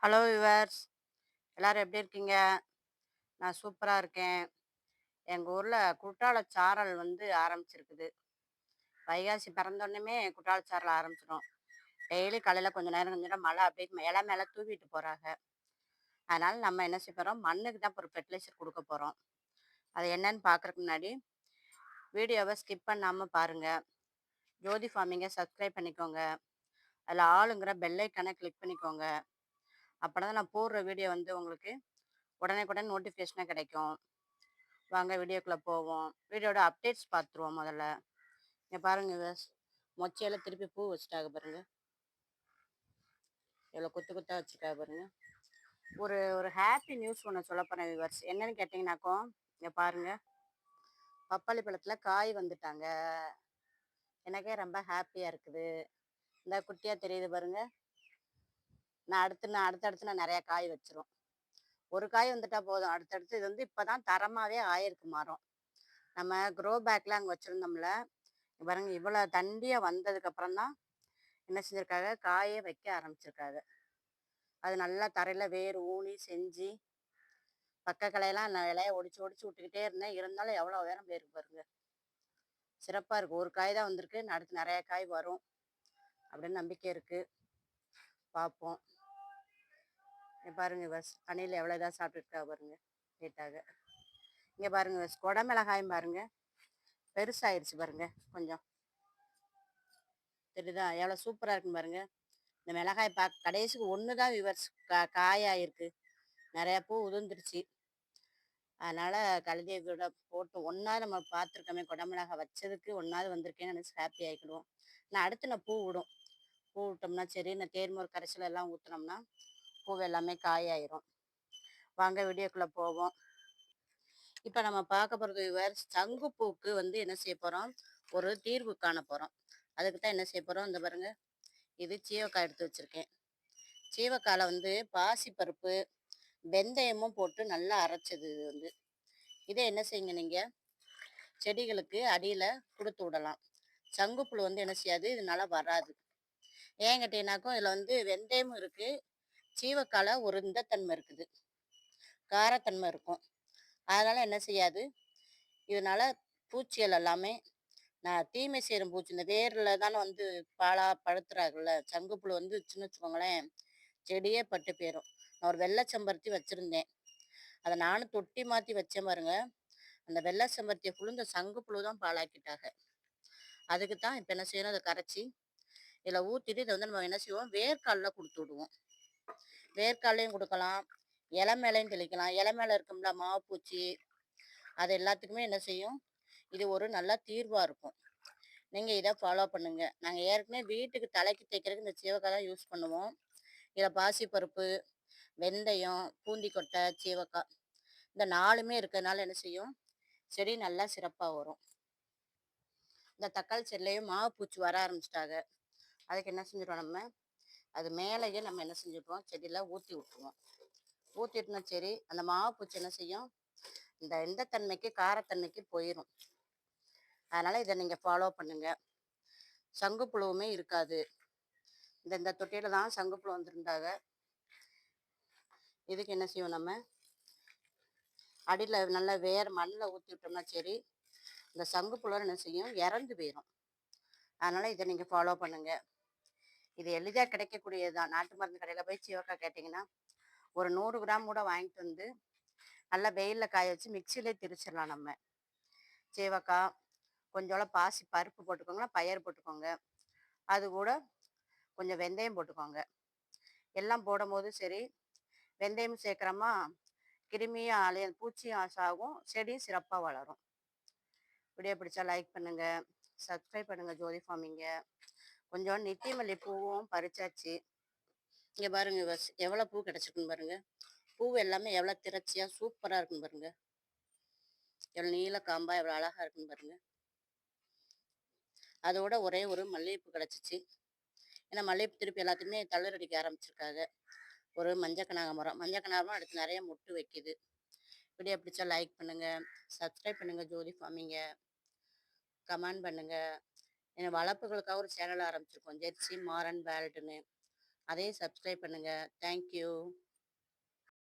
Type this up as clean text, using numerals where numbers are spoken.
Hello viewers, எல்லாரும் எப்படி இருக்கீங்க? நான் சூப்பரா இருக்கேன். எங்க ஊர்ல குற்றாலச்சாரல் ஆரம்பிச்சிருக்குது. வைகாசி பிறந்தோன்னமே குற்றாலச்சாரல் ஆரம்பிச்சிடும். டெய்லி காலையில கொஞ்ச நேரம் மழை அப்படியே இலை மேல தூவிட்டு போறாங்க. அதனால நம்ம என்ன செய்ய போறோம், மண்ணுக்கு தான் ஒரு ஃபெர்டிலைசர் குடுக்க போறோம். அது என்னன்னு பார்க்கறதுக்கு முன்னாடி வீடியோவ ஸ்கிப் பண்ணாம பாருங்க. ஜோதி ஃபார்மிங்க சப்ஸ்கிரைப் பண்ணிக்கோங்க. அதில ஆளுங்கிற பெல் ஐக்கான கிளிக் பண்ணிக்கோங்க. அப்பனா தான் நான் போடுற வீடியோ உங்களுக்கு உடனேக்குடன் நோட்டிஃபிகேஷனா கிடைக்கும். வாங்க வீடியோக்குள்ள போவோம். வீடியோட அப்டேட்ஸ் பார்த்துருவோம் முதல்ல. இங்க பாருங்க விவஸ். மொச்சையில திருப்பி பூ வச்சுட்டாங்க பாருங்க. எவ்வளோ கொத்து கொத்தா வச்சிருக்காங்க பாருங்க. ஒரு ஒரு ஹாப்பி நியூஸ் ஒன்று சொல்ல போறேன் விவர்ஸ். என்னன்னு கேட்டிங்கனாக்கோ, இங்க பாருங்க. பப்பாளி பழத்துல காய் வந்துட்டாங்க. எனக்கே ரொம்ப ஹாப்பியா இருக்குது. இந்த குட்டியா தெரியுது பாருங்க. நான் அடுத்தடுத்து நான் நிறைய காய் வச்சிரும். ஒரு காய் வந்துட்டா போதும். அடுத்தடுத்து இது இப்பதான் தரமாவே ஆயிருக்கு மரம். நம்ம க்ரோ பேக்ல அங்கே வச்சிருந்தோம்ல. இங்க பாருங்க இவ்வளோ தண்டியா வந்ததுக்கு அப்புறம் தான் என்ன செஞ்சிருக்காங்க, காயே வைக்க ஆரம்பிச்சிருக்காங்க. அது நல்லா தரையில வேர் ஊனி செஞ்சு, பக்க கிளையெல்லாம் நான் இலைய ஒடிச்சு ஒடிச்சு விட்டுக்கிட்டே இருந்தேன். இருந்தாலும் எவ்வளோ உயரம் போயிருக்கு பாருங்க. சிறப்பா இருக்கு. ஒரு காய் தான் வந்திருக்கு. அடுத்து நிறைய காய் வரும் அப்படின்னு நம்பிக்கை இருக்கு. பார்ப்போம். இங்க பாருங்க பஸ் பனியில் எவ்வளோ இதாக சாப்பிட்டுருக்கா பாருங்க. லேட்டாக. இங்கே பாருங்க பஸ் குடமிளகாயும் பாருங்க. பெருசாயிருச்சு பாருங்க கொஞ்சம். தெரியுதா எவ்வளோ சூப்பராக இருக்குன்னு பாருங்க. இந்த மிளகாய் கடைசிக்கு ஒன்று தான் விவர்ஸ் காயாயிருக்கு. நிறையா பூ உதிர்ந்துருச்சு. அதனால கழுதைய விட போட்டு ஒன்னாவது நம்ம பார்த்துருக்கோமே குடமிளகாய் வச்சதுக்கு ஒன்னாவது வந்திருக்கேன்னு நினச்சி ஹாப்பி ஆகிக்கிடுவோம். நான் அடுத்து நான் பூ விடும். பூ விட்டோம்னா சரி, இந்த தேர்மோர் கரைசல் எல்லாம் ஊற்றினோம்னா பூ எல்லாமே காயாயிரும். வாங்க வீடியோக்குள்ளே போவோம். இப்போ நம்ம பார்க்க போகிறது சங்குப்பூக்கு என்ன செய்ய போகிறோம், ஒரு தீர்வு காண போகிறோம். அதுக்கு தான் என்ன செய்ய போகிறோம், இந்த பாருங்க இது சீவக்காய் எடுத்து வச்சுருக்கேன். சீவக்காயில் பாசிப்பருப்பு வெந்தயமும் போட்டு நல்லா அரைச்சது. இதை என்ன செய்யுங்க, நீங்கள் செடிகளுக்கு அடியில் கொடுத்து விடலாம். சங்குப்புழு என்ன செய்யாது, இதனால வராது. ஏன் கேட்டீங்கன்னாக்கும் இதில் வெந்தயமும் இருக்குது, சீவக்கால ஒரு இந்த தன்மை இருக்குது, காரத்தன்மை இருக்கும். அதனால் என்ன செய்யாது, இதனால பூச்சிகள் எல்லாமே நான் தீமை சேரும் பூச்சி இந்த வேரில் தானே பாலா படுத்துறாங்கல்ல. சங்குப்புழு வந்துச்சுன்னு வச்சுக்கோங்களேன், செடியே பட்டு போயிடும். நான் ஒரு வெள்ளை செம்பருத்தி வச்சுருந்தேன். அதை நானும் தொட்டி மாற்றி வச்சேன் பாருங்க. அந்த வெள்ளை செம்பருத்தியை ஃபுல்லு இந்த சங்குப்புழு தான் பாழாக்கிட்டாங்க. அதுக்கு தான் இப்போ என்ன செய்யணும், அதை கரைச்சி இதில் ஊற்றிட்டு இதை நம்ம என்ன செய்வோம், வேர்க்காலில் கொடுத்து விடுவோம். வேர்க்காலையும் கொடுக்கலாம், இலை மேலையும் தெளிக்கலாம். இலை மேலே இருக்கும்ல மாவுப்பூச்சி, அது எல்லாத்துக்குமே என்ன செய்யும், இது ஒரு நல்ல தீர்வாக இருக்கும். நீங்கள் இதை ஃபாலோ பண்ணுங்க. நாங்கள் ஏற்கனவே வீட்டுக்கு தலைக்கு தேய்க்கிறதுக்கு இந்த சீவக்காய் தான் யூஸ் பண்ணுவோம். இதில் பாசிப்பருப்பு, வெந்தயம், பூந்திக்கொட்டை, சீவக்காய் இந்த 4மே இருக்கிறதுனால என்ன செய்யும், செடி நல்லா சிறப்பாக வரும். இந்த தக்காளி செடிலையும் மாவு பூச்சி வர ஆரம்பிச்சிட்டாங்க. அதுக்கு என்ன செஞ்சிடுவோம், நம்ம அது மேலேயே நம்ம என்ன செஞ்சுடுவோம், செடியில் ஊற்றி விட்டுருவோம். ஊற்றிட்டுனா சரி, அந்த மாவு பூச்சி என்ன செய்யும், இந்த தன்மைக்கு காரத்தன்மைக்கு போயிடும். அதனால் இதை நீங்கள் ஃபாலோ பண்ணுங்கள். சங்குப்புழுவுமே இருக்காது. இந்த தொட்டியில் தான் சங்குப்புழு வந்திருந்தாங்க. இதுக்கு என்ன செய்வோம், நம்ம அடியில் நல்லா மண்ணில் ஊற்றி விட்டோம்னா சரி, இந்த சங்குப்புழு என்ன செய்யும், இறந்து போயிடும். அதனால் இதை நீங்கள் ஃபாலோ பண்ணுங்கள். இது எளிதாக கிடைக்கக்கூடியது தான். நாட்டு மருந்து கடையில் போய் சீவக்காய் கேட்டிங்கன்னா ஒரு 100 கிராம் கூட வாங்கிட்டு நல்லா வெயிலில் காய வச்சு மிக்சியிலே திரிச்சிடலாம். நம்ம சீவக்காய் கொஞ்சோள பாசி பருப்பு போட்டுக்கோங்க, பயறு போட்டுக்கோங்க, அது கூட கொஞ்சம் வெந்தயம் போட்டுக்கோங்க. எல்லாம் போடும்போது சரி, வெந்தயம் சேர்க்குறோமா, கிருமியும் அலைய பூச்சியும் சாகும், செடியும் சிறப்பாக வளரும். வீடியோ பிடிச்சா லைக் பண்ணுங்கள், சப்ஸ்கிரைப் பண்ணுங்கள் ஜோதி ஃபார்மிங்க. கொஞ்சம் நித்தி மல்லி பூவும் பறிச்சாச்சு. இங்கே பாருங்க எவ்வளோ பூ கிடச்சிருக்குன்னு பாருங்க. பூ எல்லாமே எவ்வளோ திரட்சியாக சூப்பராக இருக்குன்னு பாருங்க. எவ்வளோ நீல காம்பா எவ்வளோ அழகாக இருக்குன்னு பாருங்க. அதோட ஒரே ஒரு மல்லிகைப்பூ கிடச்சிச்சு. ஏன்னா மல்லிகைப்பூ திருப்பி எல்லாத்தையுமே தளரடிக்க ஆரம்பிச்சிருக்காங்க. ஒரு மஞ்சள் கனகாமரம் அடுத்து நிறைய மொட்டு வைக்குது. வீடியோ பிடிச்சா லைக் பண்ணுங்கள், சப்ஸ்கிரைப் பண்ணுங்கள் ஜோதி ஃபார்மிங்க, கமெண்ட் பண்ணுங்கள். வளர்ப்புகளுக்காக ஒரு சேனல் ஆரம்பிச்சிருக்கோம், ஜெர்சி மாரன் வேல்டுன்னு. அதையும் சப்ஸ்கிரைப் பண்ணுங்க. Thank you.